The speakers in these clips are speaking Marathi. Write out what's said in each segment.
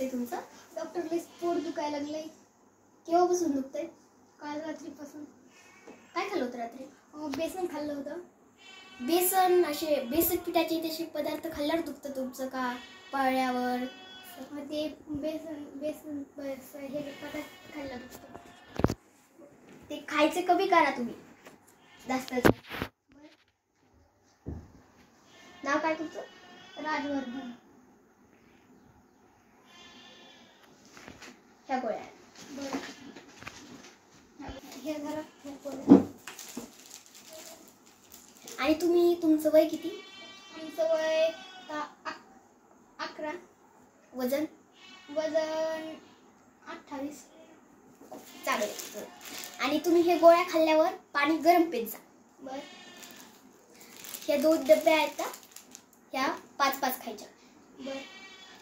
दुखतंय तुमचं? डॉक्टरला पोट दुखायला लागलंय. केव्हापासून दुखतंय? काल रात्रीपासून. काय खाल्लं होतं रात्री? बेसन खाल्लं होतं. बेसन बेसन पिठाचे तसे पदार्थ खाल्ल्यावर दुखतं तुमचं का पळल्यावर? ते बेसन हे पदार्थ खाल्लं दुखतं. ते खायचं कमी करा तुम्ही जास्त. नाव काय तुमचं? राजवर्धन. ह्या गोळ्या. बरं हे झालं. आणि तुमचं वय किती? आमचं वय 11. वजन? वजन 28. चालेल. आणि तुम्ही हे गोळ्या खाल्ल्यावर पाणी गरम पित जा. बरं. ह्या 2 डब्या आहेत का, ह्या 5-5 खायच्या. बरं.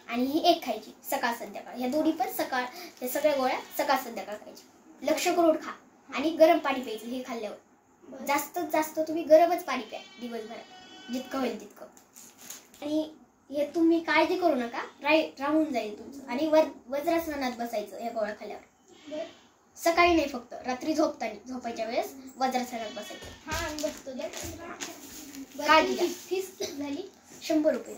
आणि ही 1 खायची सकाळ संध्याकाळ. ह्या दोन्ही पण सकाळ, ह्या सगळ्या गोळ्या सकाळ संध्याकाळ खायच्या. लक्ष करून खा आणि गरम पाणी प्यायचं हे खाल्ल्यावर. जास्तीत जास्त तुम्ही गरमच पाणी प्या दिवसभरात, जितकं होईल तितकं. आणि हे तुम्ही काळजी करू नका, राहून जाईल तुमचं. आणि वज्रासनात बसायचं ह्या गोळ्या खाल्ल्यावर. सकाळी नाही, फक्त रात्री झोपायच्या वेळेस वज्रासनात बसायचं. हा बसतो. काळजी घ्या. फीस झाली 100 रुपये.